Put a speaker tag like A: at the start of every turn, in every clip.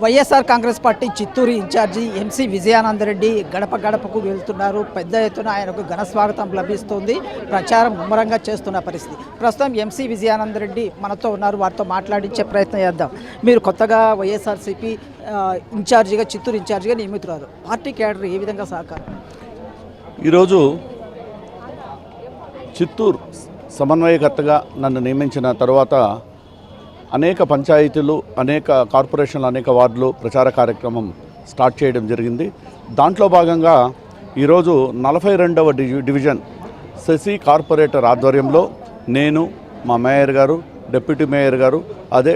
A: YSR Congress party Chittoor incharge M C Vijayanandareddy గడప గడపకు వెళ్తున్నారు. పెద్ద ఎత్తున ఆయనకు ఘన స్వాగతం లభిస్తుంది. ప్రచారం ముమ్మరంగా చేస్తున్న పరిస్థితి. ప్రస్తుతం ఎంసీ విజయానందరెడ్డి మనతో ఉన్నారు. వారితో మాట్లాడించే ప్రయత్నం చేద్దాం. మీరు కొత్తగా వైఎస్ఆర్సీపీ ఇన్ఛార్జిగా చిత్తూరు ఇన్ఛార్జిగా నియమితున్నారు. పార్టీ క్యాడర్ ఏ విధంగా సహకారం?
B: ఈరోజు చిత్తూరు సమన్వయకర్తగా నన్ను నియమించిన తర్వాత అనేక పంచాయతీలు, అనేక కార్పొరేషన్లు, అనేక వార్డులు ప్రచార కార్యక్రమం స్టార్ట్ చేయడం జరిగింది. దాంట్లో భాగంగా ఈరోజు 42వ డివిజన్ శశి కార్పొరేటర్ ఆధ్వర్యంలో నేను, మా మేయర్ గారు, డిప్యూటీ మేయర్ గారు, అదే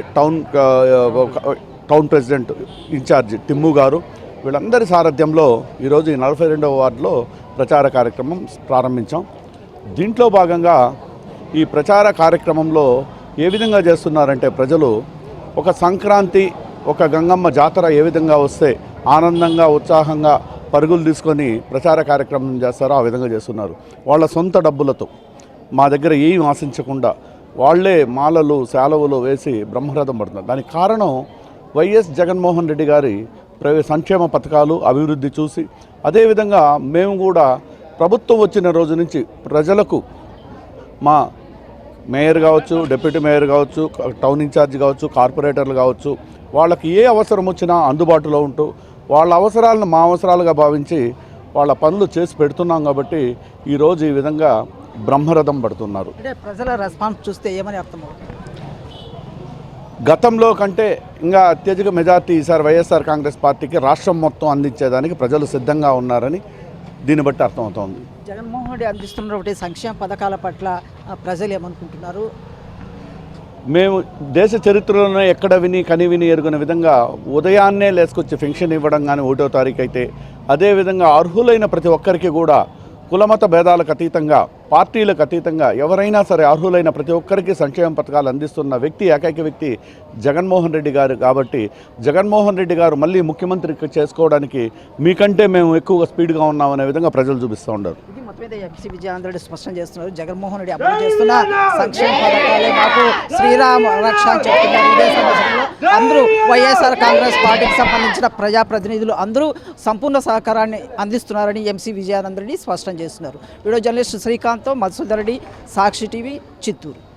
B: టౌన్ ప్రెసిడెంట్ ఇన్ఛార్జ్ టిమ్ము గారు, వీళ్ళందరి సారథ్యంలో ఈరోజు ఈ 42వ వార్డులో ప్రచార కార్యక్రమం ప్రారంభించాం. దీంట్లో భాగంగా ఈ ప్రచార కార్యక్రమంలో ఏ విధంగా చేస్తున్నారంటే, ప్రజలు ఒక సంక్రాంతి, ఒక గంగమ్మ జాతర ఏ విధంగా వస్తే ఆనందంగా, ఉత్సాహంగా పరుగులు తీసుకొని ప్రచార కార్యక్రమం చేస్తారో ఆ విధంగా చేస్తున్నారు. వాళ్ళ సొంత డబ్బులతో, మా దగ్గర ఏం ఆశించకుండా వాళ్ళే మాలలు, శాలవులు వేసి బ్రహ్మరథం పడుతున్నారు. దానికి కారణం వైఎస్ జగన్మోహన్ రెడ్డి గారి సంక్షేమ పథకాలు, అభివృద్ధి చూసి, అదేవిధంగా మేము కూడా ప్రభుత్వం వచ్చిన రోజు నుంచి ప్రజలకు మా మేయర్ కావచ్చు, డిప్యూటీ మేయర్ కావచ్చు, టౌన్ ఇన్ఛార్జ్ కావచ్చు, కార్పొరేటర్లు కావచ్చు, వాళ్ళకి ఏ అవసరం వచ్చినా అందుబాటులో ఉంటూ వాళ్ళ అవసరాలను మా అవసరాలుగా భావించి వాళ్ళ పనులు చేసి పెడుతున్నాం. కాబట్టి ఈరోజు ఈ విధంగా బ్రహ్మరథం పడుతున్నారు.
A: అంటే ప్రజల రెస్పాన్స్ చూస్తే ఏమని అర్థమవుతుంది?
B: గతంలో కంటే ఇంకా అత్యధిక మెజార్టీ ఈసారి వైఎస్ఆర్ కాంగ్రెస్ పార్టీకి రాష్ట్రం మొత్తం అందించేదానికి ప్రజలు సిద్ధంగా ఉన్నారని దీన్ని బట్టి అర్థమవుతోంది.
A: జగన్మోహన్ రెడ్డి అందిస్తున్నటువంటి సంక్షేమ పథకాల పట్ల ప్రజలు ఏమనుకుంటున్నారు?
B: మేము దేశ చరిత్రలోనే ఎక్కడ కని ఎరుగున విధంగా ఉదయాన్నే లేసుకొచ్చి పెన్షన్ ఇవ్వడం కానీ 1వ తారీఖు అయితే, అదేవిధంగా అర్హులైన ప్రతి ఒక్కరికి కూడా కులమత భేదాలకు అతీతంగా, పార్టీలకు అతీతంగా ఎవరైనా సరే అర్హులైన ప్రతి ఒక్కరికి సంక్షేమ పథకాలు అందిస్తున్న వ్యక్తి, ఏకైక వ్యక్తి జగన్మోహన్ రెడ్డి గారు. కాబట్టి జగన్మోహన్ రెడ్డి గారు మళ్ళీ ముఖ్యమంత్రి చేసుకోవడానికి మీకంటే మేము ఎక్కువగా స్పీడ్గా ఉన్నామనే విధంగా ప్రజలు చూపిస్తూ ఉన్నారు.
A: ఇది మొత్తం మీద ఎంసీ విజయానందరెడ్డి స్పష్టం చేస్తున్నారు. జగన్మోహన్ రెడ్డి అమలు చేస్తున్న సంక్షేమ పథకాలే మాకు శ్రీరామ రక్ష అని చెప్తున్నారు. ఇదే సందర్భంలో అందరూ వైఎస్ఆర్ కాంగ్రెస్ పార్టీకి సంబంధించిన ప్రజాప్రతినిధులు అందరూ సంపూర్ణ సహకారాన్ని అందిస్తున్నారని ఎంసీ విజయానందరెడ్డి స్పష్టం చేస్తున్నారు. వీడియో జర్నలిస్ట్ శ్రీకాంత్తో మధుసూదన్ రెడ్డి, సాక్షి టీవీ, చిత్తూరు.